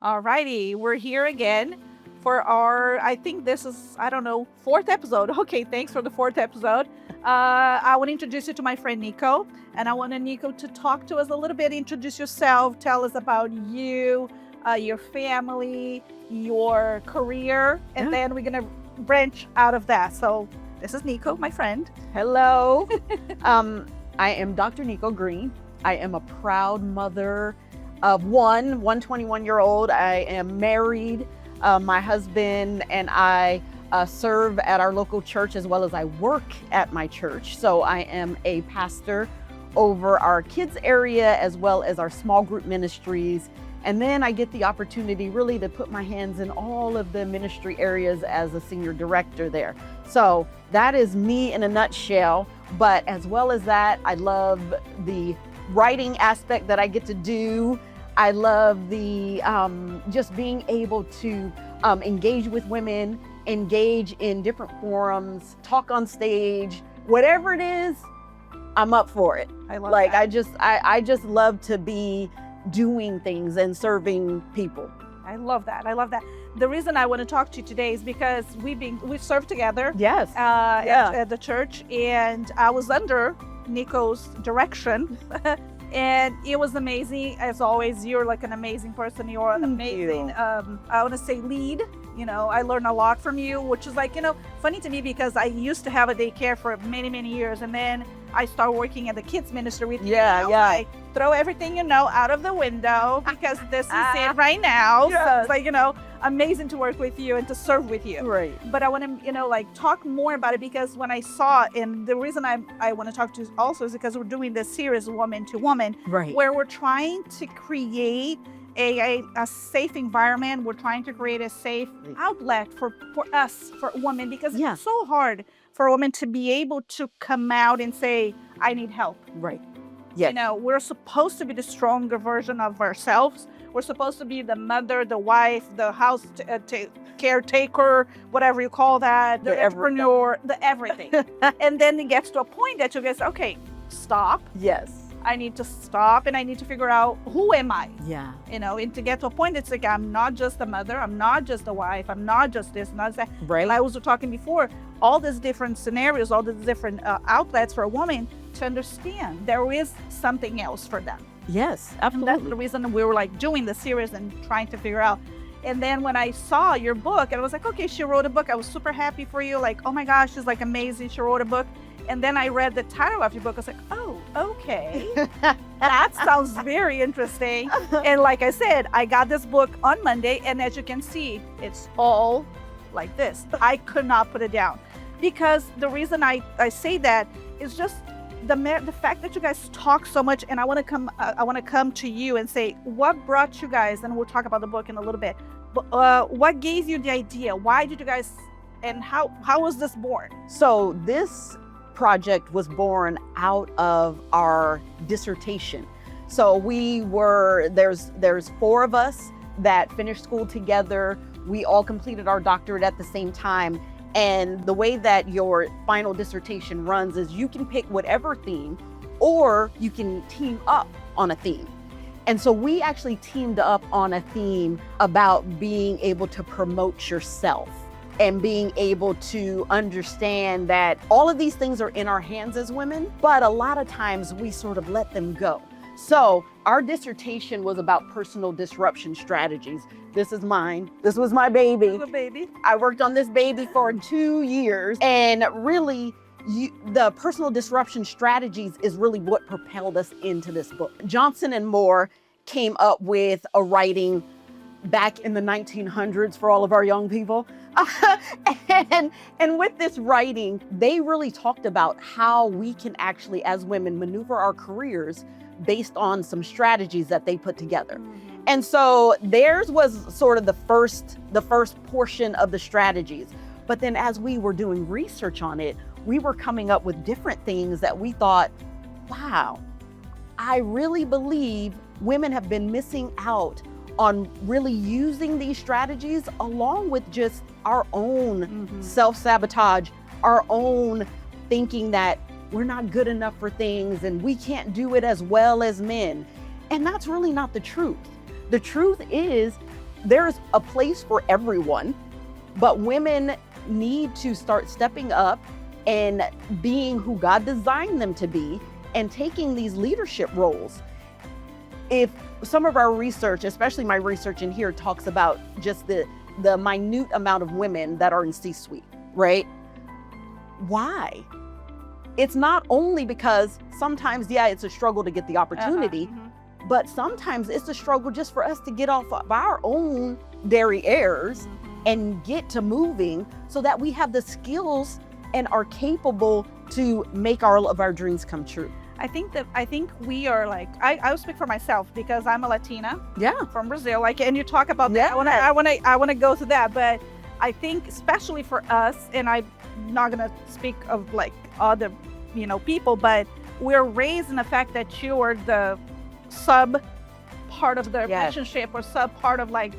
Alrighty, we're here again for our, I think this is, I don't know, fourth episode. Okay, thanks for the fourth episode. I want to introduce you to my friend Nico, and I want Nico to talk to us a little bit, introduce yourself, tell us about you, your family, your career, and then we're going to branch out of that. So this is Nico, my friend. Hello. I am Dr. Nico Green. I am a proud mother of one 21-year-old. I am married. My husband and I serve at our local church as well as I work at my church. So I am a pastor over our kids area as well as our small group ministries. And then I get the opportunity really to put my hands in all of the ministry areas as a senior director there. So that is me in a nutshell. But as well as that, I love the writing aspect that I get to do. I love the just being able to engage with women, engage in different forums, talk on stage, whatever it is, I'm up for it. I love that. I just love to be doing things and serving people. I love that. I love that. The reason I want to talk to you today is because we've served together. Yes. At the church, and I was under Nico's direction. And it was amazing. As always, you're like an amazing person. You're an amazing, I want to say lead. You know, I learned a lot from you, which is like, funny to me because I used to have a daycare for many, many years. And then I started working at the kids ministry with you. I throw everything, out of the window because this is it right now. Yes. So it's like, amazing to work with you and to serve with you. Right. But I want to, talk more about it because when I saw, and the reason I want to talk to you also is because we're doing this series, Woman to Woman, Right. where we're trying to create a safe environment. We're trying to create a safe outlet for us, for women, because it's so hard for a woman to be able to come out and say, I need help. Right. Yes. We're supposed to be the stronger version of ourselves. We're supposed to be the mother, the wife, the house caretaker, whatever you call that, the entrepreneur, the everything. And then it gets to a point that you guys, okay, stop. Yes. I need to stop and I need to figure out, who am I? Yeah. And to get to a point, it's like, I'm not just a mother, I'm not just a wife, I'm not just this, not that. Right. I was talking before, all these different scenarios, all these different outlets for a woman to understand there is something else for them. Yes, And absolutely. that's the reason we were doing the series and trying to figure out. And then when I saw your book, and I was like, okay, she wrote a book. I was super happy for you. Like, oh my gosh, she's amazing. She wrote a book. And then I read the title of your book. I was like, oh, okay. That sounds very interesting. And like I said, I got this book on Monday. And as you can see, it's all like this. I could not put it down. Because the reason I say that is just the fact that you guys talk so much. And I want to come to you and say, what brought you guys, and we'll talk about the book in a little bit, but what gave you the idea? Why did you guys, and how was this born? So this project was born out of our dissertation. So there's four of us that finished school together. We all completed our doctorate at the same time. And the way that your final dissertation runs is you can pick whatever theme, or you can team up on a theme. And so we actually teamed up on a theme about being able to promote yourself and being able to understand that all of these things are in our hands as women, but a lot of times we sort of let them go. So our dissertation was about personal disruption strategies. This is mine. This was my baby. The baby. I worked on this baby for 2 years, and really the personal disruption strategies is really what propelled us into this book. Johnson and Moore came up with a writing back in the 1900s for all of our young people. And with this writing, they really talked about how we can actually, as women, maneuver our careers based on some strategies that they put together. Mm-hmm. And so theirs was sort of the first portion of the strategies. But then as we were doing research on it, we were coming up with different things that we thought, wow, I really believe women have been missing out on really using these strategies along with just our own self-sabotage, our own thinking that we're not good enough for things and we can't do it as well as men. And that's really not the truth. The truth is there's a place for everyone, but women need to start stepping up and being who God designed them to be and taking these leadership roles. If some of our research, especially my research in here, talks about just the minute amount of women that are in C-suite, right? Why? It's not only because sometimes, yeah, it's a struggle to get the opportunity, but sometimes it's a struggle just for us to get off of our own derrieres and get to moving so that we have the skills and are capable to make all of our dreams come true. I think we are like, I'll speak for myself because I'm a Latina from Brazil. Like, and you talk about that. I want to go to that, but I think especially for us, and I'm not gonna speak of like other, people, but we're raised in the fact that you are the sub part of the relationship or sub part of like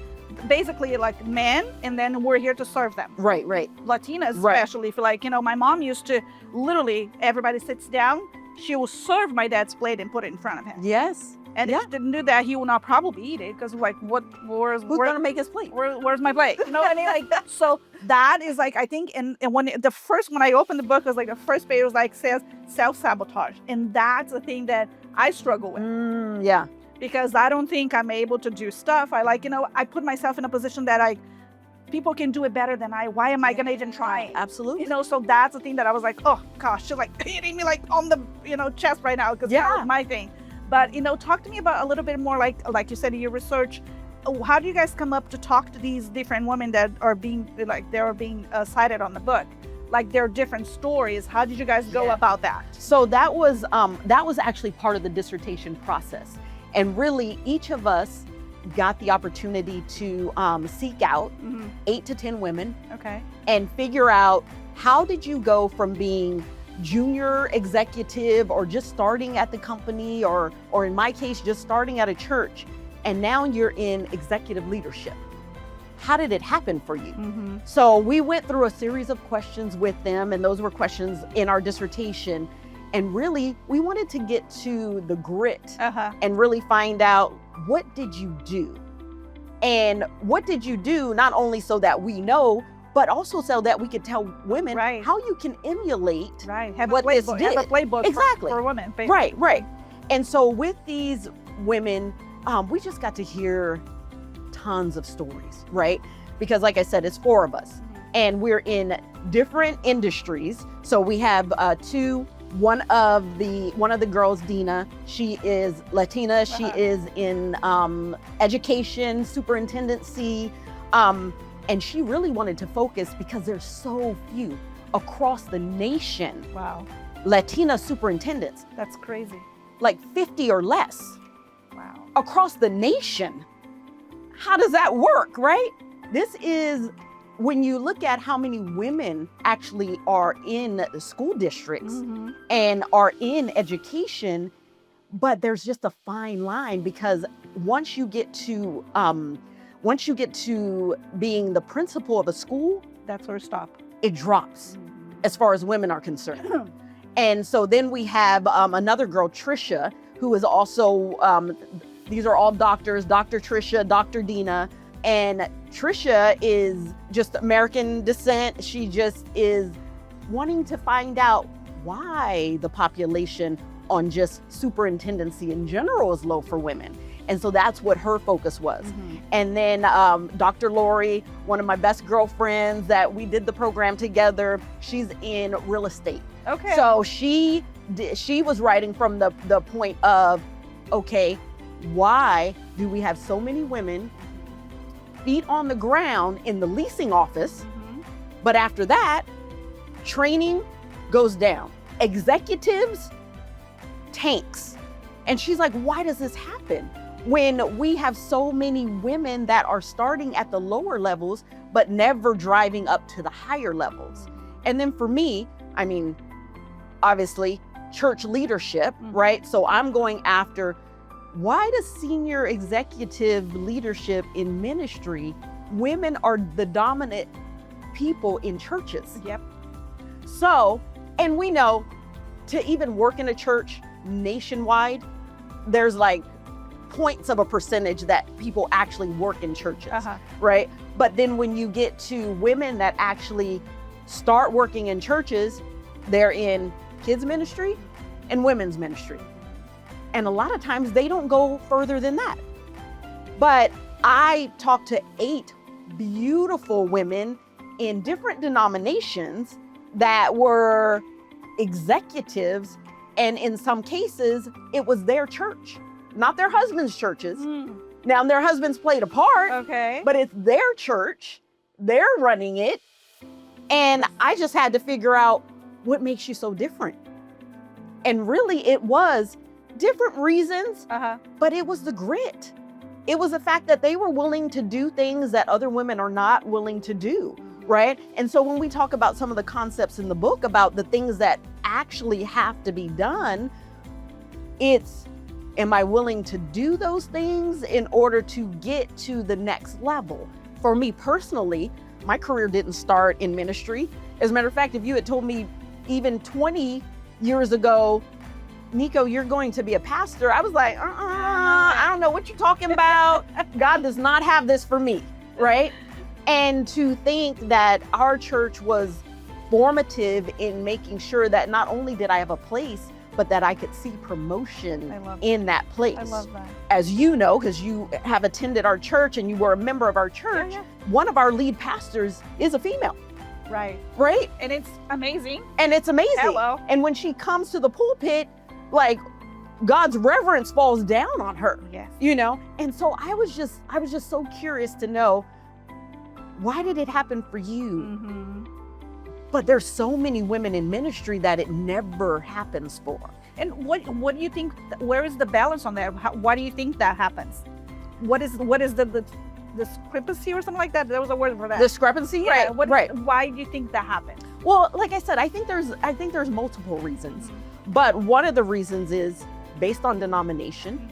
basically like men, and then we're here to serve them. Right. Latinas especially feel like, my mom used to literally, everybody sits down, she will serve my dad's plate and put it in front of him. Yes. And if she didn't do that, he will not probably eat it because like, who's gonna make his plate? Where's my plate? You know what I mean? Like, so that is like, I think, and when I opened the book, it was like the first page was like, says self-sabotage. And that's the thing that I struggle with. Because I don't think I'm able to do stuff. I I put myself in a position that people can do it better than I. Why am I gonna even try? Absolutely. So that's the thing that I was like, oh gosh, she's like hitting me like on the chest right now because that was my thing. But talk to me about a little bit more like you said in your research. How do you guys come up to talk to these different women that are being cited on the book? Like their different stories. How did you guys go about that? So that was actually part of the dissertation process. And really, each of us got the opportunity to seek out 8 to 10 women and figure out, how did you go from being junior executive or just starting at the company or in my case, just starting at a church, and now you're in executive leadership. How did it happen for you? So we went through a series of questions with them, and those were questions in our dissertation. And really, we wanted to get to the grit and really find out, what did you do? And what did you do not only so that we know, but also so that we could tell women how you can emulate what this did. Have a playbook exactly. for women. Right. And so with these women, we just got to hear tons of stories, right? Because like I said, it's 4 of us and we're in different industries. So we have one of the girls, Dina, she is Latina. She is in education, superintendency. And she really wanted to focus because there's so few across the nation. Wow. Latina superintendents. That's crazy. Like 50 or less. Wow. Across the nation. How does that work, right? This is, when you look at how many women actually are in the school districts and are in education, but there's just a fine line, because once you get to being the principal of a school, that's where it stops. It drops as far as women are concerned. And so then we have another girl, Trisha, who is also, these are all doctors, Dr. Trisha, Dr. Dina. And Trisha is just American descent. She just is wanting to find out why the population on just superintendency in general is low for women. And so that's what her focus was. And then Dr. Lori, one of my best girlfriends that we did the program together, she's in real estate. Okay. So she was writing from the point of, okay, why do we have so many women feet on the ground in the leasing office, but after that, training goes down. Executives, tanks. And she's like, why does this happen? When we have so many women that are starting at the lower levels, but never driving up to the higher levels. And then for me, I mean, obviously, church leadership, right? So I'm going after, why does senior executive leadership in ministry, women are the dominant people in churches? Yep. So, and we know to even work in a church nationwide, there's like points of a percentage that people actually work in churches, Uh-huh. right? But then when you get to women that actually start working in churches, they're in kids ministry and women's ministry. And a lot of times they don't go further than that. But I talked to 8 beautiful women in different denominations that were executives, and in some cases it was their church, not their husbands' churches. Now their husbands played a part, Okay. but it's their church, they're running it. And I just had to figure out what makes you so different. And really it was different reasons, Uh-huh. but it was the grit. It was the fact that they were willing to do things that other women are not willing to do, right? And so when we talk about some of the concepts in the book about the things that actually have to be done, it's, am I willing to do those things in order to get to the next level? For me personally, my career didn't start in ministry. As a matter of fact, if you had told me even 20 years ago, Nico, you're going to be a pastor, I was like, I don't know what you're talking about. God does not have this for me, right? And to think that our church was formative in making sure that not only did I have a place, but that I could see promotion in that place. I love that. As you know, because you have attended our church and you were a member of our church, one of our lead pastors is a female. Right. Right? And it's amazing. And it's amazing. Hello. And when she comes to the pulpit, like God's reverence falls down on her. Yes. You know? And so I was just so curious to know, why did it happen for you? But there's so many women in ministry that it never happens for. And what do you think, where is the balance on that? Why do you think that happens? What is the discrepancy or something like that? There was a word for that. Discrepancy? Yeah. Right. Why do you think that happens? Well, like I said, I think there's multiple reasons. But one of the reasons is based on denomination.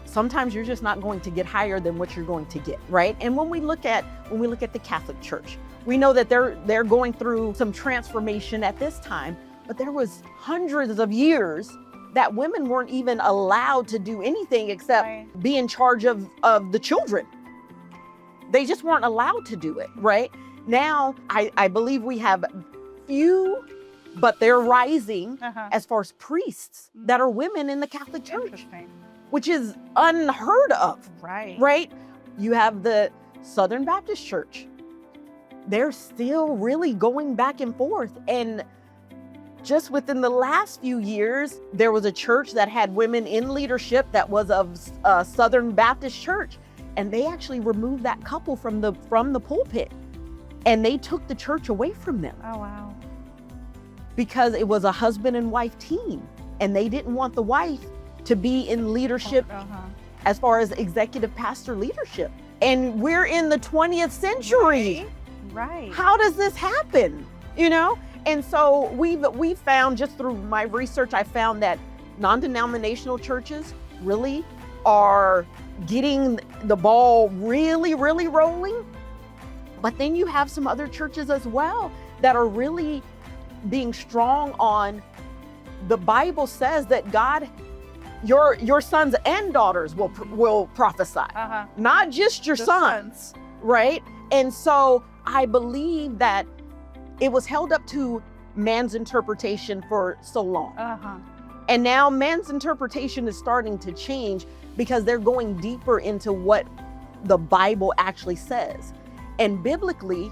Sometimes you're just not going to get higher than what you're going to get, right? And when we look at the Catholic Church, we know that they're going through some transformation at this time, but there was hundreds of years that women weren't even allowed to do anything except be in charge of the children. They just weren't allowed to do it, right? Now, I believe we have few, but they're rising as far as priests that are women in the Catholic Church, which is unheard of, right? You have the Southern Baptist Church. They're still really going back and forth. And just within the last few years, there was a church that had women in leadership that was of Southern Baptist Church. And they actually removed that couple from the pulpit. And they took the church away from them. Oh, wow. Because it was a husband and wife team. And they didn't want the wife to be in leadership as far as executive pastor leadership. And we're in the 20th century. Right. How does this happen? You know? And so we've found, just through my research, I found that non-denominational churches really are getting the ball really, really rolling. But then you have some other churches as well that are really being strong on, the Bible says that God, your sons and daughters will prophesy, not just your sons, right? And so I believe that it was held up to man's interpretation for so long. And now man's interpretation is starting to change because they're going deeper into what the Bible actually says. And biblically,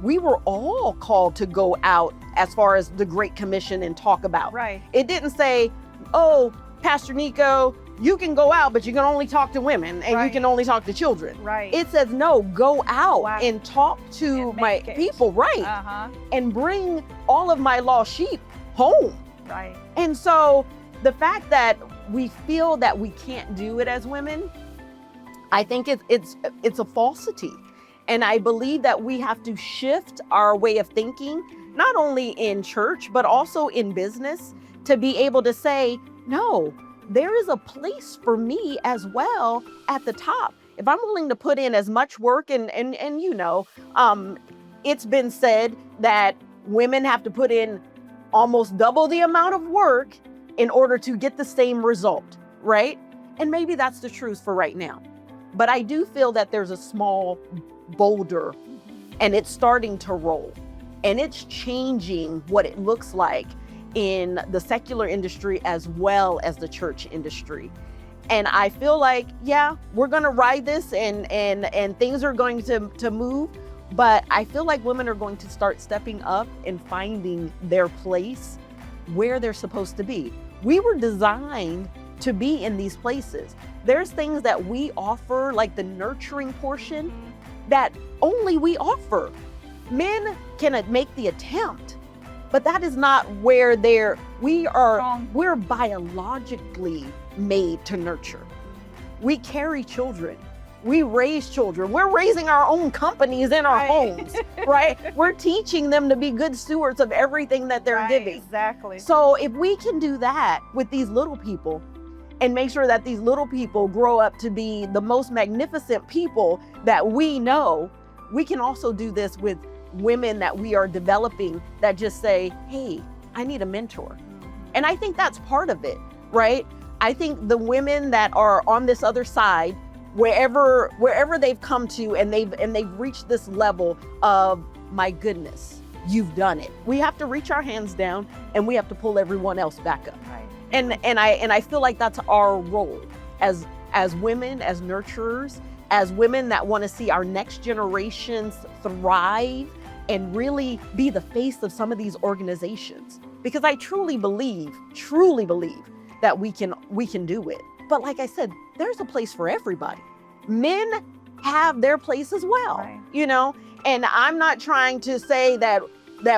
we were all called to go out as far as the Great Commission and talk about. Right. It didn't say, oh, Pastor Nico, you can go out, but you can only talk to women and you can only talk to children. Right. It says, no, go out and talk to my people, and bring all of my lost sheep home. Right. And so the fact that we feel that we can't do it as women, I think it's a falsity. And I believe that we have to shift our way of thinking, not only in church, but also in business, to be able to say, no, there is a place for me as well at the top. If I'm willing to put in as much work, and you know, it's been said that women have to put in almost double the amount of work in order to get the same result, right? And maybe that's the truth for right now. But I do feel that there's a small boulder and it's starting to roll. And it's changing what it looks like in the secular industry as well as the church industry. And I feel like, yeah, we're gonna ride this and things are going to move, but I feel like women are going to start stepping up and finding their place where they're supposed to be. We were designed to be in these places. There's things that we offer, like the nurturing portion, that only we offer. Men can make the attempt, but that is not where we're biologically made to nurture. We carry children. We raise children. We're raising our own companies in our homes, right? We're teaching them to be good stewards of everything that they're giving. Exactly. So if we can do that with these little people and make sure that these little people grow up to be the most magnificent people that we know, we can also do this with women that we are developing that just say, hey, I need a mentor. And I think that's part of it, right? I think the women that are on this other side, wherever they've come to and they've reached this level of, my goodness, you've done it. We have to reach our hands down and we have to pull everyone else back up. Right. And I feel like that's our role as women, as nurturers, as women that want to see our next generations thrive and really be the face of some of these organizations. Because I truly believe that we can do it. But like I said, there's a place for everybody. Men have their place as well, Right. you know? And I'm not trying to say that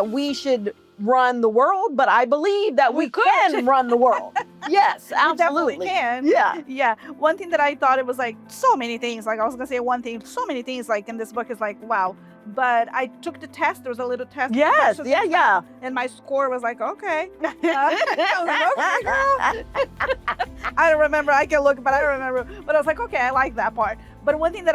we should run the world, but I believe that we can run the world. Yes, absolutely. We definitely can. Yeah. Yeah. One thing that I thought, it was like so many things. Like I was gonna say one thing, so many things like in this book is like, wow. But I took the test. There was a little test. Yes, questions, yeah. And my score was like, okay. I was like, okay, girl. I don't remember. I can look, but I don't remember. But I was like, okay, I like that part. But one thing that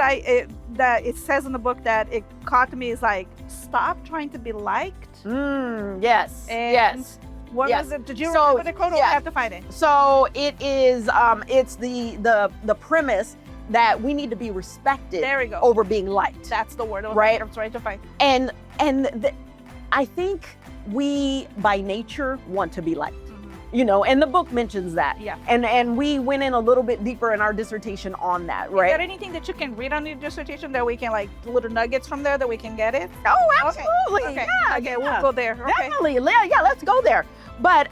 that it says in the book that it caught me is like, stop trying to be liked. Yes. And yes. What Yes. was it? Did you So, remember the quote? Or yeah. I have to find it. So it is. It's the premise that we need to be respected There we go. over being liked. That's the word. Right. I was trying to find. And I think we by nature want to be liked. You know, and the book mentions that. Yeah. And we went in a little bit deeper in our dissertation on that, Is right? there anything that you can read on your dissertation that we can, like, little nuggets from there that we can get it? Oh, Okay. absolutely. Okay. Yeah. Okay, yeah. we'll go there. Okay. Definitely. Yeah, let's go there. But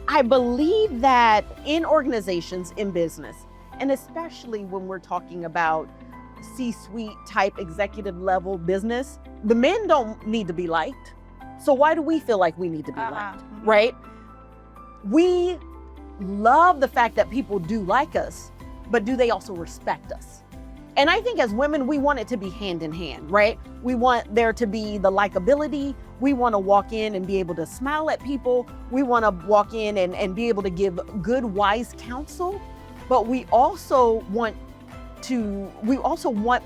I believe that in organizations, in business, and especially when we're talking about C-suite type executive level business, the men don't need to be liked. So why do we feel like we need to be liked, Mhm. right? We love the fact that people do like us, but do they also respect us? And I think as women, we want it to be hand in hand, right? We want there to be the likability. We want to walk in and be able to smile at people. We want to walk in and be able to give good, wise counsel. But we also want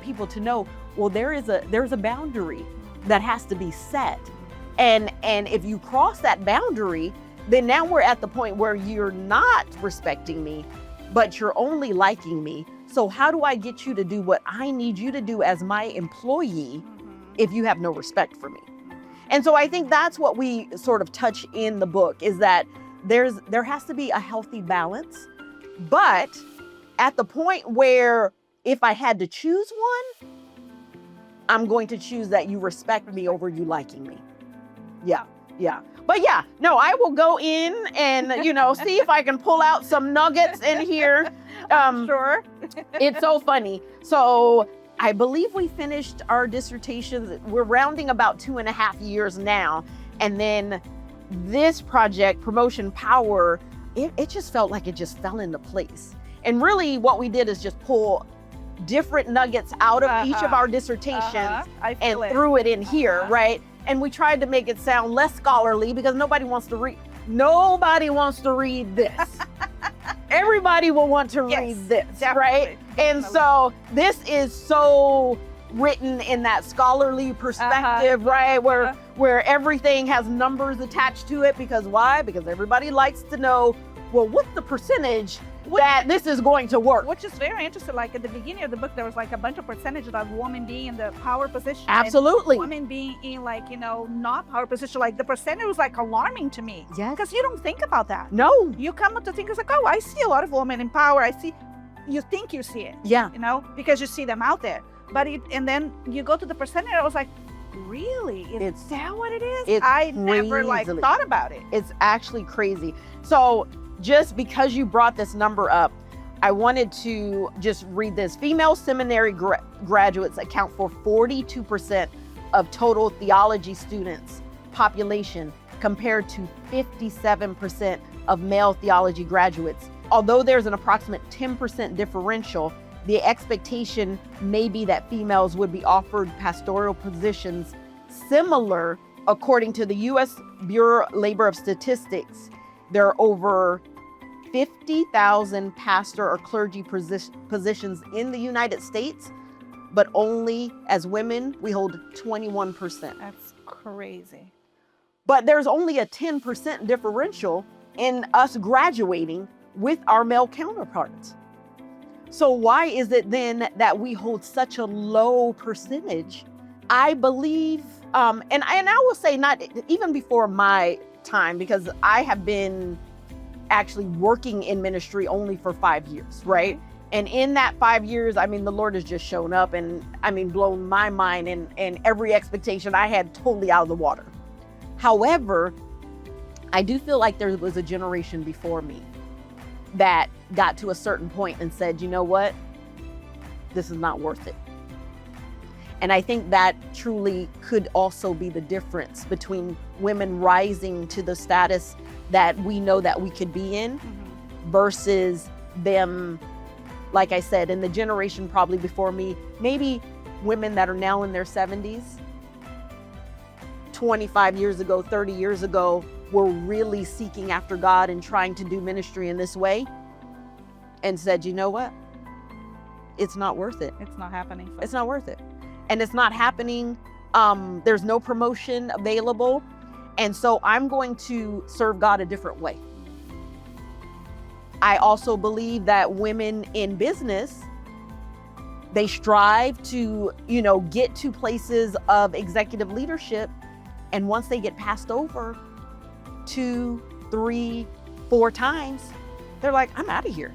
people to know, well, there's a boundary that has to be set. And if you cross that boundary, then now we're at the point where you're not respecting me, but you're only liking me. So how do I get you to do what I need you to do as my employee if you have no respect for me? And so I think that's what we sort of touch in the book, is that there has to be a healthy balance. But at the point where if I had to choose one, I'm going to choose that you respect me over you liking me. Yeah. But yeah, no, I will go in and, see if I can pull out some nuggets in here. Sure. It's so funny. So I believe we finished our dissertations. We're rounding about 2.5 years now. And then this project, Promotion Power, it just felt like it just fell into place. And really what we did is just pull different nuggets out of each of our dissertations and threw it in here, right? And we tried to make it sound less scholarly because nobody wants to read this. Everybody will want to read this, right? And so this is so written in that scholarly perspective, right? Where everything has numbers attached to it. Because why? Because everybody likes to know, well, what's the percentage that this is going to work. Which is very interesting. Like at the beginning of the book, there was like a bunch of percentage of women being in the power position. Absolutely. Women being in like, not power position. Like the percentage was like alarming to me. Yes. Because you don't think about that. No. You come to think it's like, oh, I see a lot of women in power. You think you see it. Yeah. Because you see them out there. But and then you go to the percentage, I was like, really? Is that what it is? I never thought about it. It's actually crazy. So just because you brought this number up, I wanted to just read this. Female seminary graduates account for 42% of total theology students population compared to 57% of male theology graduates. Although there's an approximate 10% differential, the expectation may be that females would be offered pastoral positions similar. According to the U.S. Bureau of Labor of Statistics, there are over 50,000 pastor or clergy positions in the United States, but only as women, we hold 21%. That's crazy. But there's only a 10% differential in us graduating with our male counterparts. So why is it then that we hold such a low percentage? I believe, and I will say not even before my time, because I have been actually working in ministry only for 5 years, right? And in that 5 years, I mean, the Lord has just shown up and blown my mind, and every expectation I had totally out of the water. However, I do feel like there was a generation before me that got to a certain point and said, you know what, this is not worth it. And I think that truly could also be the difference between women rising to the status that we know that we could be in versus them, like I said, in the generation probably before me, maybe women that are now in their 70s, 25 years ago, 30 years ago, were really seeking after God and trying to do ministry in this way and said, you know what? It's not worth it. It's not happening. It's not worth it. And it's not happening. There's no promotion available. And so I'm going to serve God a different way. I also believe that women in business, they strive to, get to places of executive leadership. And once they get passed over 2, 3, 4 times, they're like, I'm out of here.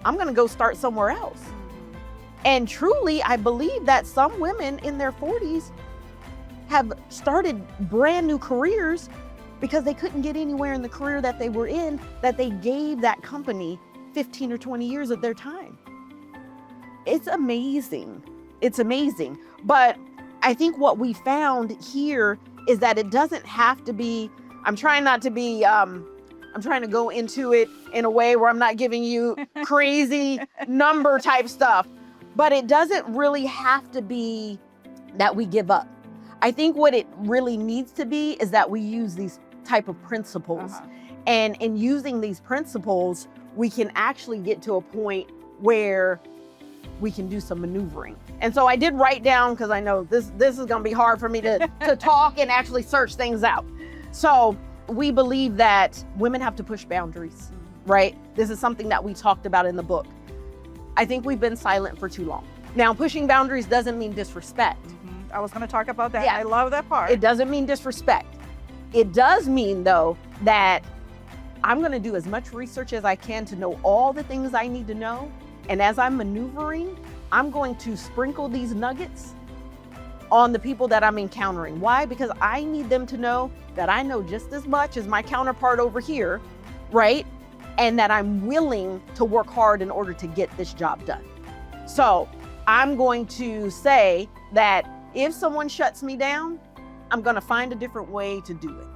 I'm going to go start somewhere else. And truly, I believe that some women in their 40s have started brand new careers because they couldn't get anywhere in the career that they were in, that they gave that company 15 or 20 years of their time. It's amazing. It's amazing. But I think what we found here is that it doesn't have to be, I'm trying to go into it in a way where I'm not giving you crazy number type stuff, but it doesn't really have to be that we give up. I think what it really needs to be is that we use these type of principles. And in using these principles, we can actually get to a point where we can do some maneuvering. And so I did write down, because I know this is going to be hard for me to talk and actually search things out. So we believe that women have to push boundaries, right? This is something that we talked about in the book. I think we've been silent for too long. Now, pushing boundaries doesn't mean disrespect. I was going to talk about that. Yeah. I love that part. It doesn't mean disrespect. It does mean, though, that I'm going to do as much research as I can to know all the things I need to know. And as I'm maneuvering, I'm going to sprinkle these nuggets on the people that I'm encountering. Why? Because I need them to know that I know just as much as my counterpart over here, right? And that I'm willing to work hard in order to get this job done. So I'm going to say that if someone shuts me down, I'm going to find a different way to do it.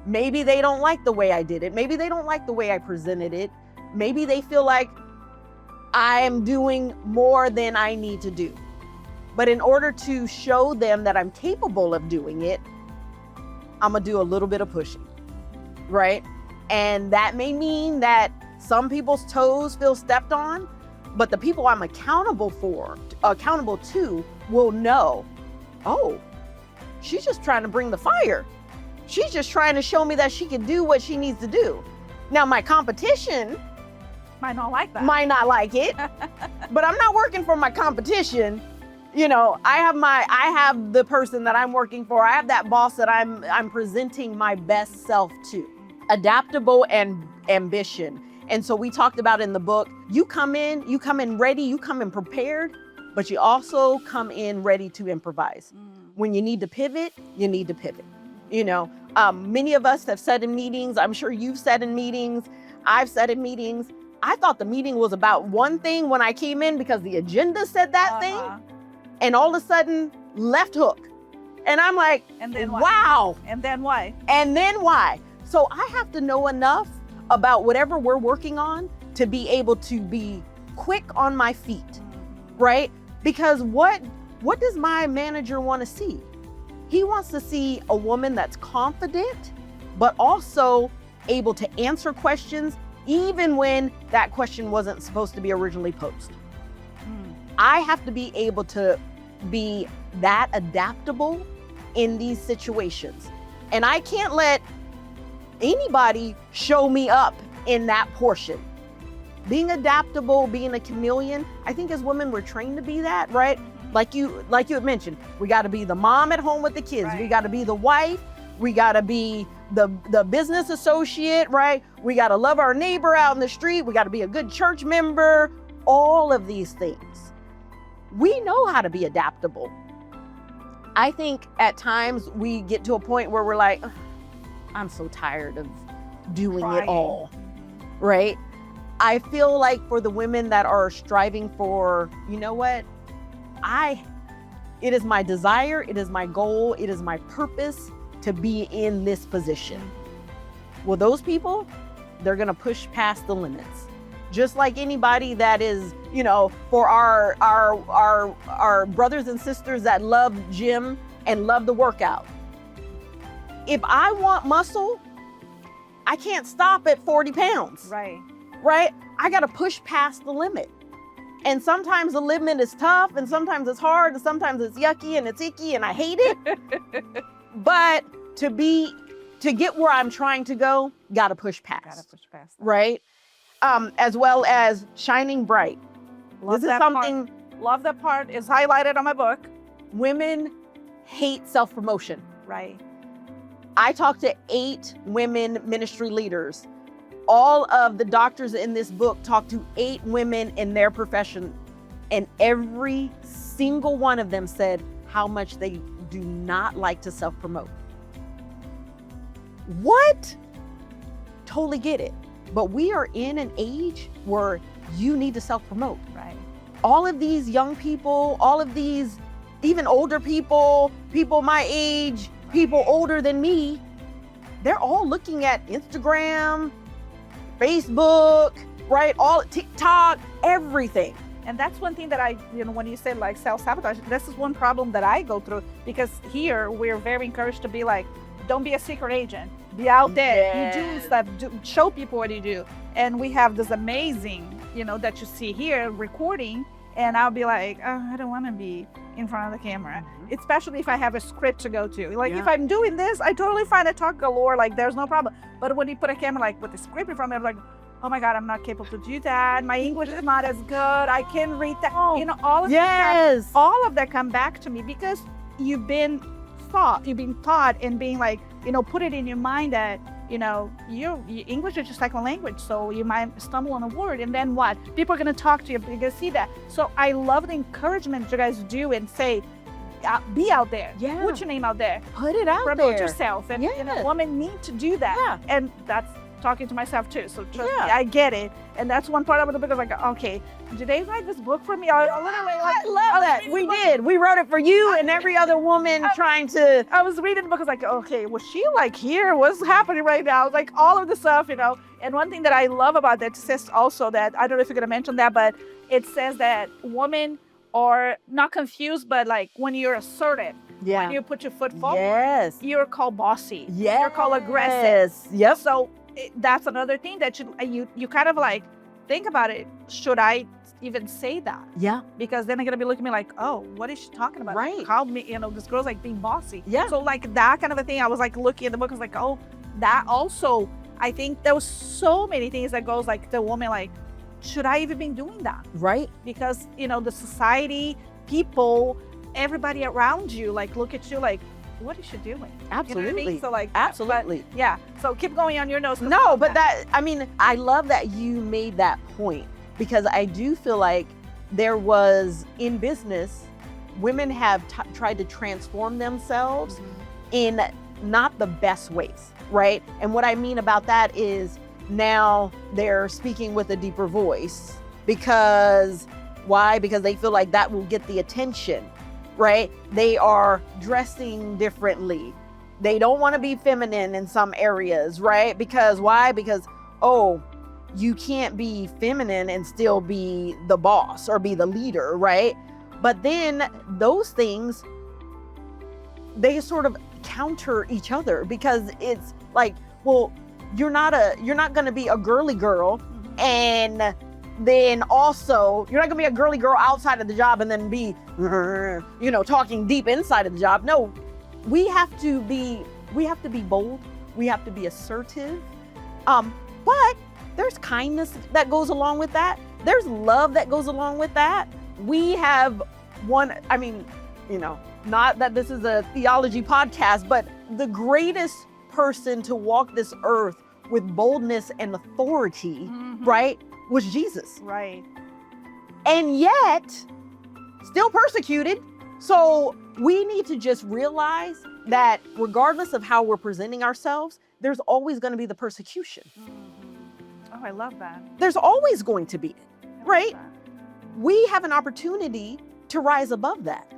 Maybe they don't like the way I did it. Maybe they don't like the way I presented it. Maybe they feel like I'm doing more than I need to do. But in order to show them that I'm capable of doing it, I'm going to do a little bit of pushing, right? And that may mean that some people's toes feel stepped on, but the people I'm accountable to will know, oh, she's just trying to bring the fire. She's just trying to show me that she can do what she needs to do. Now, my competition Might not like that. might not like it, but I'm not working for my competition. You know, I have the person that I'm working for. I have that boss that I'm presenting my best self to. Adaptable and ambition. And so we talked about in the book, you come in ready, you come in prepared, but you also come in ready to improvise. When you need to pivot, you need to pivot. You know, many of us have said in meetings, I'm sure you've said in meetings, I've said in meetings, I thought the meeting was about one thing when I came in because the agenda said that thing, and all of a sudden, left hook. And I'm like, and then wow. And then why? And then why? So I have to know enough about whatever we're working on to be able to be quick on my feet, right? Because what does my manager want to see? He wants to see a woman that's confident, but also able to answer questions, even when that question wasn't supposed to be originally posed. I have to be able to be that adaptable in these situations. And I can't let anybody show me up in that portion. Being adaptable, being a chameleon, I think as women, we're trained to be that, right? Like you had mentioned, we got to be the mom at home with the kids. Right. We got to be the wife. We got to be the business associate, right? We got to love our neighbor out in the street. We got to be a good church member. All of these things. We know how to be adaptable. I think at times we get to a point where we're like, I'm so tired of doing it all, right? I feel like for the women that are striving for, you know what? It is my desire, it is my goal, it is my purpose to be in this position. Well, those people, they're gonna push past the limits. Just like anybody that is, you know, for our brothers and sisters that love gym and love the workout. If I want muscle, I can't stop at 40 pounds. Right. Right? I got to push past the limit. And sometimes the limit is tough, and sometimes it's hard, and sometimes it's yucky and it's icky and I hate it. But to get where I'm trying to go, got to push past. Gotta push past that. Right? As well as shining bright. Love This is that something part. Love that part. Is highlighted on my book. women hate self-promotion. Right. I talked to 8 women ministry leaders. All of the doctors in this book talked to 8 women in their profession, and every single one of them said how much they do not like to self-promote. What? Totally get it. But we are in an age where you need to self-promote. Right. All of these young people, all of these even older people, people my age, people older than me, they're all looking at Instagram, Facebook, right? All TikTok, everything. And that's one thing that when you said like self-sabotage, this is one problem that I go through, because here we're very encouraged to be like, don't be a secret agent, be out there, Yes. you do stuff, show people what you do. And we have this amazing, that you see here recording, and I'll be like, oh, I don't want to be in front of the camera, especially if I have a script to go to. Like if I'm doing this, I totally find I talk galore, like there's no problem. But when you put a camera like with a script in front of me, I'm like, oh my God, I'm not capable to do that. My English is not as good. I can't read that. All of Yes. all of that come back to me because you've been taught and being like, put it in your mind that, your English is just like a language. So you might stumble on a word, and then what? People are going to talk to you. You're going to see that. So I love the encouragement you guys do and say, be out there. Yeah. Put your name out there. Put it out Promote there. yourself. And Yes. women need to do that. Yeah. And that's talking to myself too. So trust me, I get it. And that's one part of the book. I was like, okay, did they write this book for me? I love that. We did. We wrote it for you and every other woman trying to. I was reading the book. I was like, okay, was she like here? What's happening right now? Like all of the stuff, And one thing that I love about that says also that, I don't know if you're going to mention that, but it says that women are not confused, but like when you're assertive, when you put your foot forward, Yes. you're called bossy. Yes. You're called aggressive. Yep. So that's another thing that you kind of like think about it. Should I even say that? Yeah. Because then they're gonna be looking at me like, oh, what is she talking about? Right. How me, this girl's like being bossy. Yeah. So like that kind of a thing. I was like looking at the book. I was like, oh, that also. I think there was so many things that goes like the woman like should I even be doing that? Right. Because, the society, people, everybody around you, like, look at you like, what is she doing? Absolutely. You know what I mean? So like, Absolutely. but, yeah. So keep going on your notes. No, but I love that you made that point, because I do feel like there was, in business, women have tried to transform themselves in not the best ways, right? And what I mean about that is now they're speaking with a deeper voice. Because why? Because they feel like that will get the attention, right? They are dressing differently. They don't want to be feminine in some areas, right? Because why? Because, oh, you can't be feminine and still be the boss or be the leader, right? But then those things, they sort of counter each other, because it's like, well, you're not going to be a girly girl, and then also you're not going to be a girly girl outside of the job and then be, talking deep inside of the job. No, we have to be bold. We have to be assertive. But there's kindness that goes along with that. There's love that goes along with that. We have not that this is a theology podcast, but the greatest person to walk this earth with boldness and authority, right, was Jesus. Right. And yet, still persecuted. So we need to just realize that regardless of how we're presenting ourselves, there's always going to be the persecution. Oh, I love that. There's always going to be it, right? That. We have an opportunity to rise above that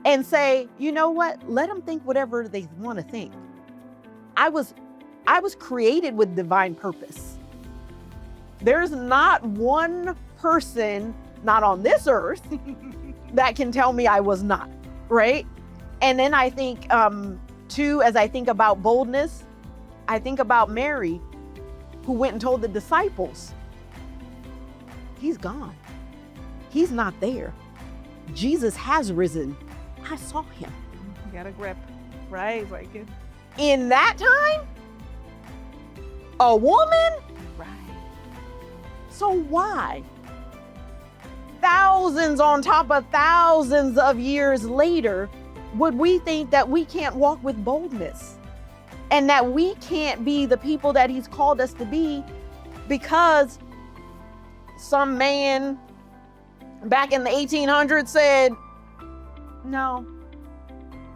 and say, you know what? Let them think whatever they want to think. I was created with divine purpose. There's not one person, not on this earth, that can tell me I was not, right? And then I think, too, as I think about boldness, I think about Mary, who went and told the disciples, he's gone. He's not there. Jesus has risen. I saw him. You got a grip, right? Like it. In that time, a woman? Right. So why? Thousands on top of thousands of years later, would we think that we can't walk with boldness and that we can't be the people that he's called us to be because some man back in the 1800s said, no,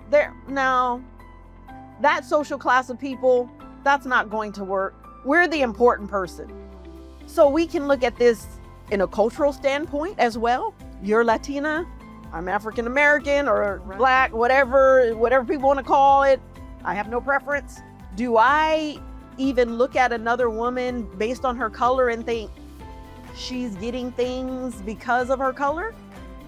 that social class of people, that's not going to work. We're the important person. So we can look at this in a cultural standpoint as well. You're Latina, I'm African American or Black, whatever people want to call it. I have no preference. Do I even look at another woman based on her color and think she's getting things because of her color?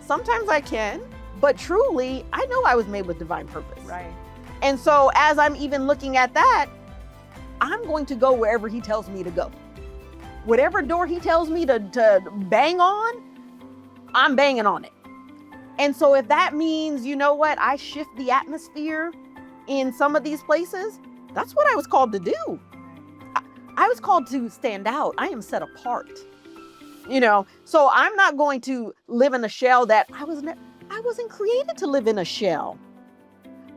Sometimes I can, but truly, I know I was made with divine purpose. Right. And so as I'm even looking at that, I'm going to go wherever he tells me to go. Whatever door he tells me to bang on, I'm banging on it. And so if that means, you know what, I shift the atmosphere in some of these places, that's what I was called to do. I was called to stand out. I am set apart. So I'm not going to live in a shell that I wasn't created to live in a shell.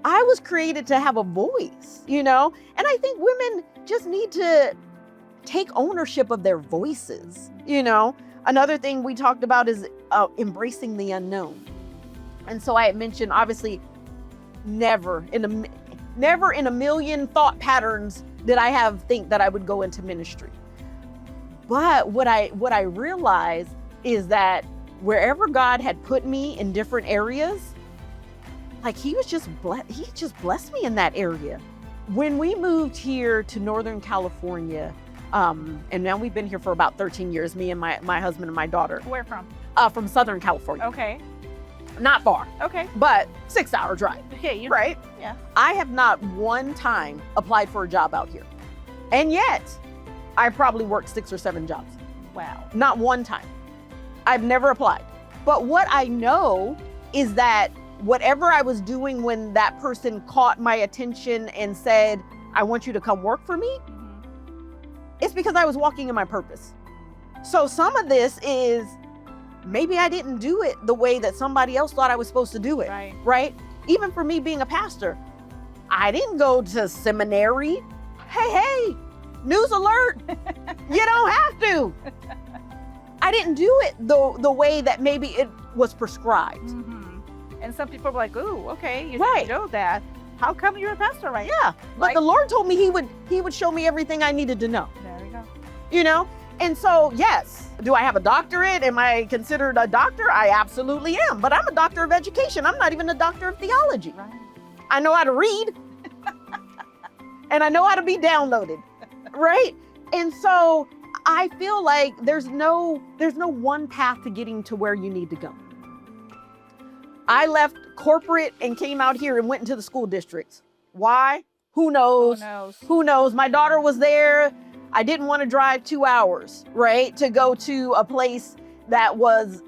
I was created to have a voice, and I think women just need to take ownership of their voices. Another thing we talked about is embracing the unknown. And so I had mentioned, obviously, never in a million thought patterns did I think that I would go into ministry. But what I realized is that wherever God had put me in different areas, like he just blessed me in that area. When we moved here to Northern California, and now we've been here for about 13 years, me and my husband and my daughter. Where from? From Southern California. Okay. Not far. Okay. But 6-hour drive. Okay. Right? Yeah. I have not one time applied for a job out here. And yet, I probably worked 6 or 7 jobs. Wow. Not one time. I've never applied. But what I know is that whatever I was doing when that person caught my attention and said, I want you to come work for me, it's because I was walking in my purpose. So some of this is maybe I didn't do it the way that somebody else thought I was supposed to do it. Right. Right? Even for me being a pastor, I didn't go to seminary. Hey, news alert. You don't have to. I didn't do it the way that maybe it was prescribed. Mm-hmm. And some people were like, ooh, okay, you Right. know that. How come you're a pastor right Yeah. But Like- the Lord told me he would show me everything I needed to know. now? There we go. You know? And so, yes, do I have a doctorate? Am I considered a doctor? I absolutely am. But I'm a doctor of education. I'm not even a doctor of theology. Right. I know how to read and I know how to be downloaded. Right? And so I feel like there's no one path to getting to where you need to go. I left corporate and came out here and went into the school districts. Why? Who knows? Who knows? Who knows? My daughter was there. I didn't want to drive 2 hours, right, to go to a place that was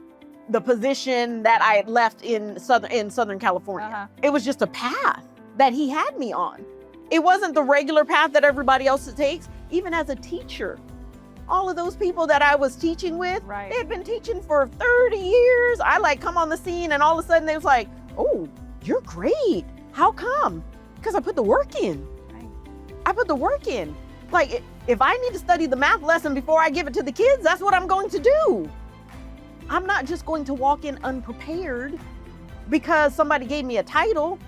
the position that I had left in Southern California. Uh-huh. It was just a path that he had me on. It wasn't the regular path that everybody else takes. Even as a teacher, all of those people that I was teaching with, Right. they had been teaching for 30 years. I like come on the scene and all of a sudden they was like, oh, you're great. How come? Because I put the work in. Right. I put the work in. Like, if I need to study the math lesson before I give it to the kids, that's what I'm going to do. I'm not just going to walk in unprepared because somebody gave me a title,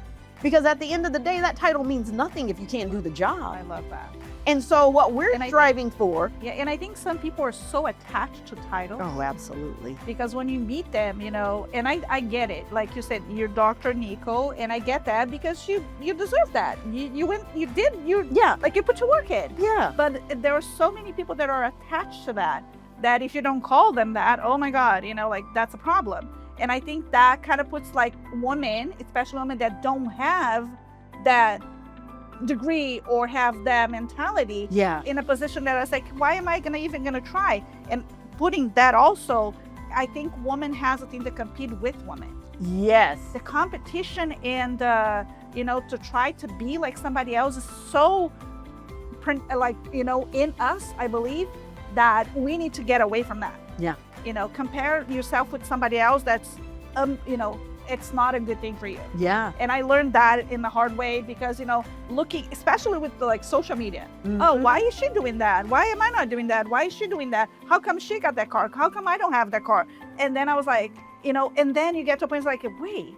because at the end of the day, that title means nothing if you can't do the job. I love that. And so what we're And I- striving for. Yeah, and I think some people are so attached to titles. Oh, absolutely. Because when you meet them, you know, and I get it. Like you said, you're Dr. Nico, and I get that because you deserve that. You Yeah. like you put your work in. Yeah. But there are so many people that are attached to that if you don't call them that, oh my God, you know, like that's a problem. And I think that kind of puts like women, especially women that don't have that degree or have that mentality, Yeah. in a position that I was like, why am I even gonna try? And putting that also, I think woman has a thing to compete with women. Yes. The competition and you know, to try to be like somebody else is so like, you know, in us, I believe that we need to get away from that. Yeah. You know, compare yourself with somebody else that's you know, it's not a good thing for you. Yeah. And I learned that in the hard way because, you know, looking, especially with the like social media. Mhm. Oh, why is she doing that? Why am I not doing that? Why is she doing that? How come she got that car? How come I don't have that car? And then I was like, you know, and then you get to a point it's like, wait,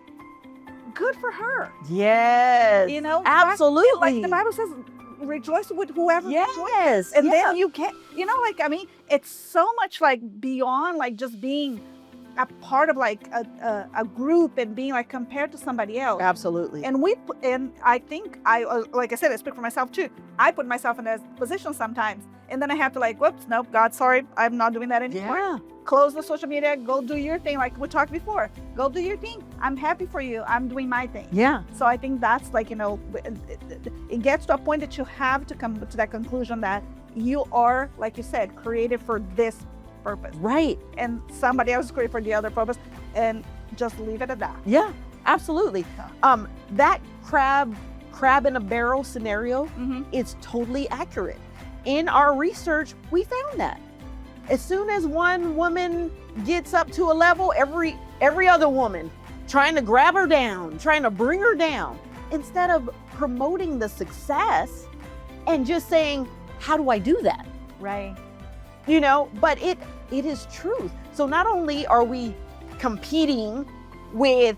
good for her. Yes. You know, absolutely. Like the Bible says, rejoice with whoever rejoices. Yes. And yeah. then you can't, you know, like, I mean, it's so much like beyond like just being a part of like a group and being like compared to somebody else. Absolutely. And I think like I said, I speak for myself too. I put myself in that position sometimes. And then I have to like, whoops, nope, God, sorry, I'm not doing that anymore. Yeah. Close the social media, go do your thing. Like we talked before, go do your thing. I'm happy for you. I'm doing my thing. Yeah. So I think that's like, you know, it gets to a point that you have to come to that conclusion that you are, like you said, created for this purpose. Right. And somebody else is created for the other purpose, and just leave it at that. Yeah. Absolutely. That crab in a barrel scenario Mm-hmm. is totally accurate. In our research, we found that. As soon as one woman gets up to a level, every other woman trying to grab her down, trying to bring her down, instead of promoting the success and just saying, how do I do that? Right. You know, but it is truth. So not only are we competing with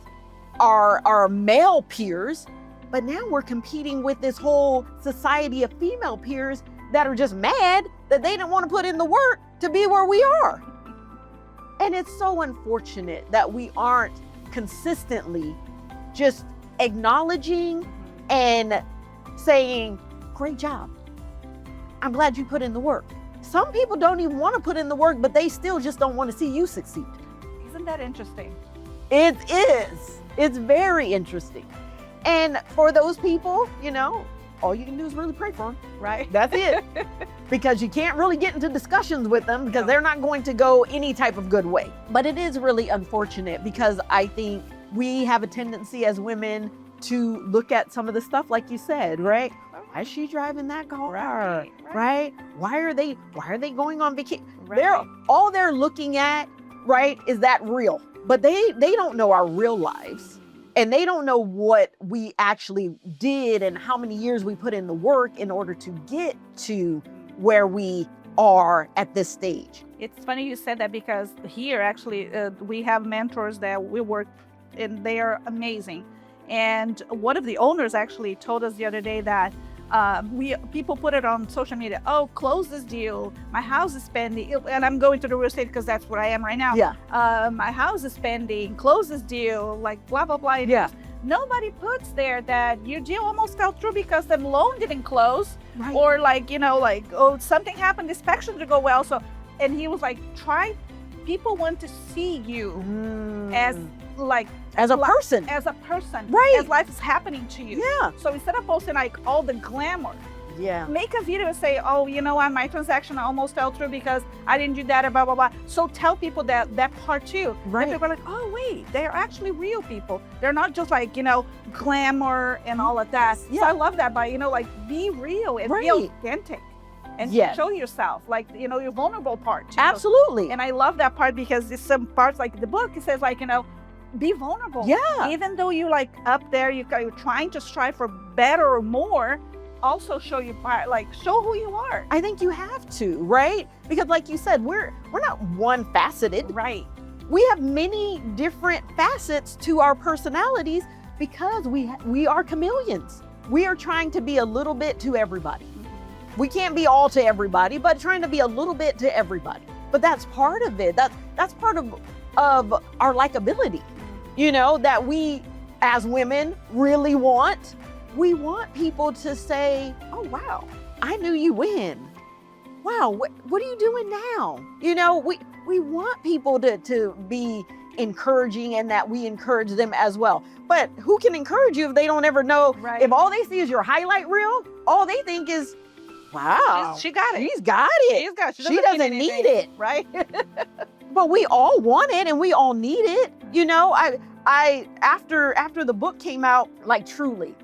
our male peers, but now we're competing with this whole society of female peers that are just mad that they didn't want to put in the work to be where we are. And it's so unfortunate that we aren't consistently just acknowledging and saying, great job. I'm glad you put in the work. Some people don't even want to put in the work, but they still just don't want to see you succeed. Isn't that interesting? It is. It's very interesting. And for those people, you know, all you can do is really pray for them. Right. That's it. Because you can't really get into discussions with them because No. they're not going to go any type of good way. But it is really unfortunate because I think we have a tendency as women to look at some of the stuff like you said, right? Why is she driving that car? Right. Right? Why are they going on vacation? All they're looking at, right, is that reel. But they don't know our real lives. And they don't know what we actually did and how many years we put in the work in order to get to where we are at this stage. It's funny you said that, because here actually we have mentors that we work, and they are amazing. And one of the owners actually told us the other day that people put it on social media. Oh, close this deal. My house is pending. And I'm going to the real estate because that's where I am right now. Yeah. My house is pending. Close this deal. Like blah, blah, blah. Yeah. Nobody puts there that your deal almost fell through because the loan didn't close. Right. Or like, oh, something happened. Inspection didn't go well. So, and he was like, people want to see you as a person. Right. As life is happening to you. Yeah. So instead of posting like all the glamour, yeah, make a video and say, oh, you know what, my transaction almost fell through because I didn't do that, and blah, blah, blah. So tell people that part too. Right. And people are like, oh, wait, they're actually real people. They're not just like, glamour and all of that. Yeah. So I love that by, be real and be authentic. And show yourself, like, your vulnerable part too. Absolutely. And I love that part because there's some parts like the book, it says like, be vulnerable. Yeah. Even though you like up there, you're trying to strive for better or more, also show your part, like show who you are. I think you have to, right? Because like you said, we're not one faceted. Right. We have many different facets to our personalities because we are chameleons. We are trying to be a little bit to everybody. We can't be all to everybody, but trying to be a little bit to everybody. But that's part of it. That's part of our likability, that we as women really want. We want people to say, oh, wow, I knew you when. Wow, what are you doing now? We want people to be encouraging and that we encourage them as well. But who can encourage you if they don't ever know? Right. If all they see is your highlight reel, all they think is, wow, she got it. She's got it. She doesn't need it. Right. But we all want it and we all need it. I after the book came out, like truly,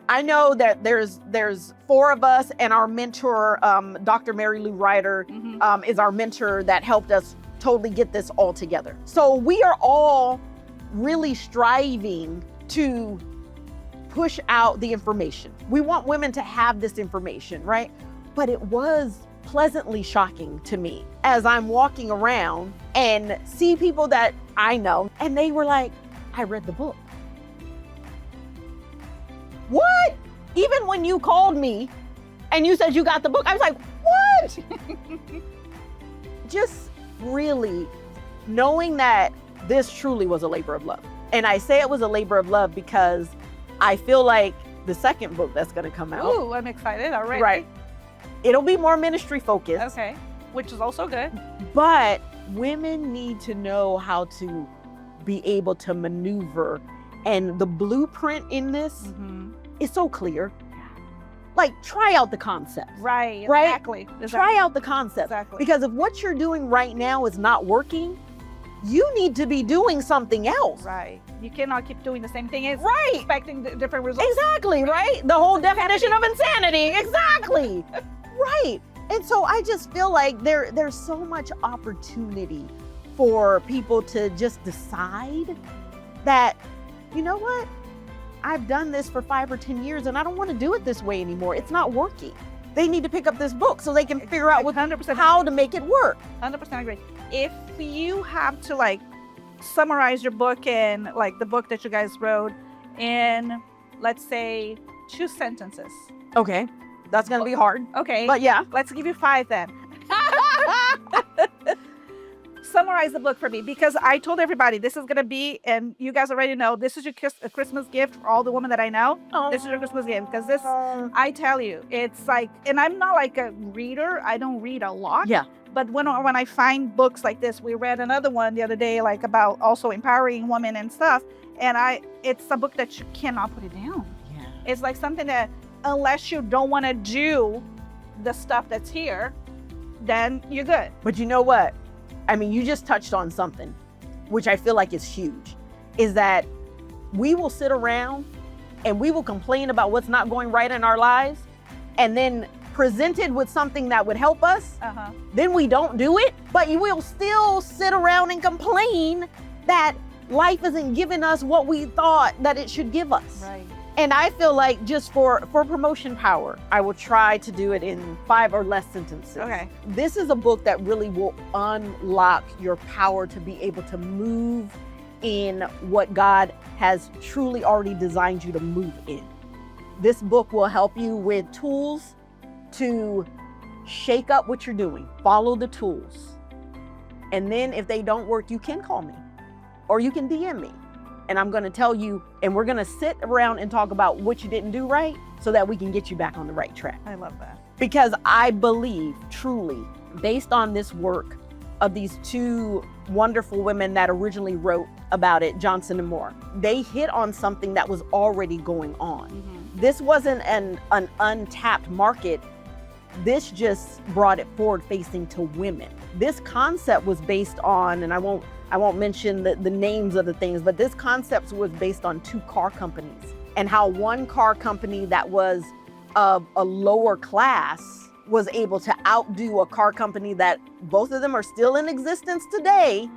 I know that there's 4 of us, and our mentor, Dr. Mary Lou Ryder, is our mentor that helped us totally get this all together. So we are all really striving to push out the information. We want women to have this information, right? But it was pleasantly shocking to me as I'm walking around and see people that I know, and they were like, I read the book. What? Even when you called me and you said you got the book, I was like, what? Just really knowing that this truly was a labor of love. And I say it was a labor of love because I feel like the second book that's going to come out. Ooh, I'm excited already. Right. It'll be more ministry focused. Okay. Which is also good. But women need to know how to be able to maneuver. And the blueprint in this is so clear. Like, try out the concept. Right. Right? Exactly. Try out the concept. Exactly. Because if what you're doing right now is not working, you need to be doing something else. Right. You cannot keep doing the same thing. It's Right. expecting different results. Exactly, right? The whole definition of insanity. Exactly. Right. And so I just feel like there's so much opportunity for people to just decide that, you know what? I've done this for 5 or 10 years and I don't want to do it this way anymore. It's not working. They need to pick up this book so they can figure out 100% how to make it work. 100% agree. If you have to like summarize your book and like the book that you guys wrote in, let's say, 2 sentences. Okay. That's going to be hard. Okay. But yeah. Let's give you 5 then. Summarize the book for me, because I told everybody this is going to be, and you guys already know, this is your Christmas gift for all the women that I know. Oh. This is your Christmas gift, because this, I tell you, it's like, and I'm not like a reader. I don't read a lot. Yeah. But when I find books like this, we read another one the other day, like about also empowering women and stuff. And it's a book that you cannot put it down. Yeah. It's like something that, unless you don't want to do the stuff that's here, then you're good. But you know what? I mean, you just touched on something, which I feel like is huge, is that we will sit around and we will complain about what's not going right in our lives. And then presented with something that would help us, Uh-huh. then we don't do it, but you will still sit around and complain that life isn't giving us what we thought that it should give us. Right. And I feel like just for promotion power, I will try to do it in 5 or less sentences. Okay. This is a book that really will unlock your power to be able to move in what God has truly already designed you to move in. This book will help you with tools to shake up what you're doing. Follow the tools. And then if they don't work, you can call me or you can DM me. And I'm going to tell you, and we're going to sit around and talk about what you didn't do right so that we can get you back on the right track. I love that. Because I believe truly, based on this work of these 2 wonderful women that originally wrote about it, Johnson and Moore, they hit on something that was already going on. Mm-hmm. This wasn't an untapped market. This just brought it forward facing to women. This concept was based on, and I won't mention the names of the things, but this concept was based on 2 car companies and how one car company that was of a lower class was able to outdo a car company that both of them are still in existence today.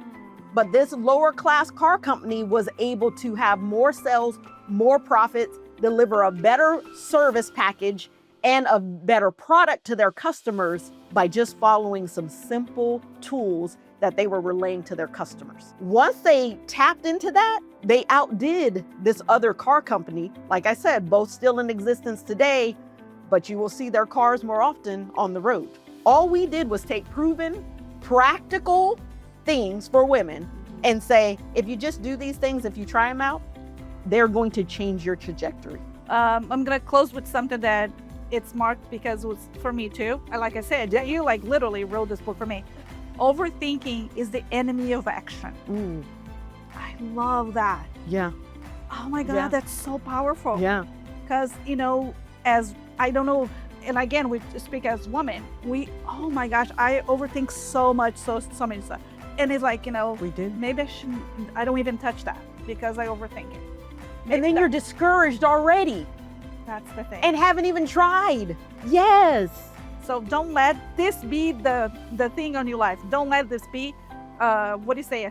But this lower class car company was able to have more sales, more profits, deliver a better service package and a better product to their customers by just following some simple tools that they were relaying to their customers. Once they tapped into that, they outdid this other car company. Like I said, both still in existence today, but you will see their cars more often on the road. All we did was take proven, practical things for women and say, if you just do these things, if you try them out, they're going to change your trajectory. I'm going to close with something that it's marked because it was for me too. And like I said, you like literally wrote this book for me. Overthinking is the enemy of action. I love that. Yeah. Oh my God, Yeah. that's so powerful. Yeah. Because, as I don't know, and again, we speak as women, oh my gosh, I overthink so much, so many stuff. And it's like, We do. maybe I don't even touch that because I overthink it. And then you're discouraged already That's the thing. and haven't even tried. Yes. So don't let this be the thing on your life. Don't let this be, a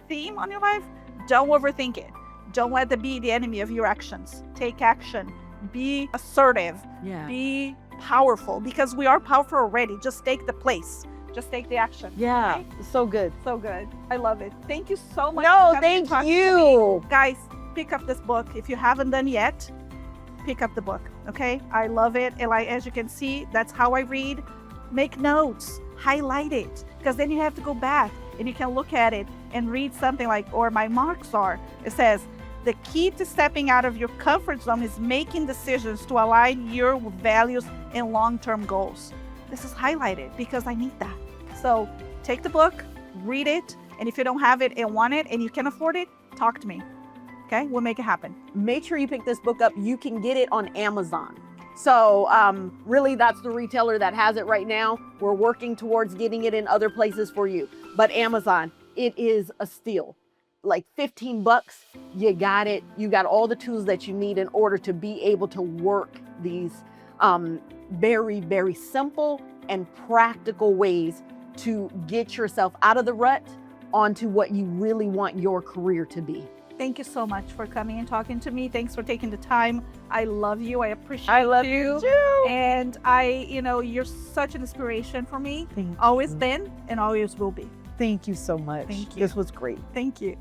theme on your life. Don't overthink it. Don't let it be the enemy of your actions. Take action. Be assertive. Yeah. Be powerful because we are powerful already. Just take the place. Just take the action. Yeah. Right? So good. So good. I love it. Thank you so much. No, for coming and thank talking to you. me. Guys, pick up this book. If you haven't done yet, pick up the book. Okay? I love it. And as you can see, that's how I read. Make notes. Highlight it. Because then you have to go back and you can look at it and read something like, or my marks are. It says, the key to stepping out of your comfort zone is making decisions to align your values and long-term goals. This is highlighted because I need that. So take the book, read it, and if you don't have it and want it and you can afford it, talk to me. Okay? We'll make it happen. Make sure you pick this book up. You can get it on Amazon. So really, that's the retailer that has it right now. We're working towards getting it in other places for you. But Amazon, it is a steal. Like $15, you got it. You got all the tools that you need in order to be able to work these very, very simple and practical ways to get yourself out of the rut onto what you really want your career to be. Thank you so much for coming and talking to me. Thanks for taking the time. I love you. I appreciate I love you. you too. And you're such an inspiration for me. Thank Always you. been and always will be. Thank you so much. Thank you. This was great. Thank you.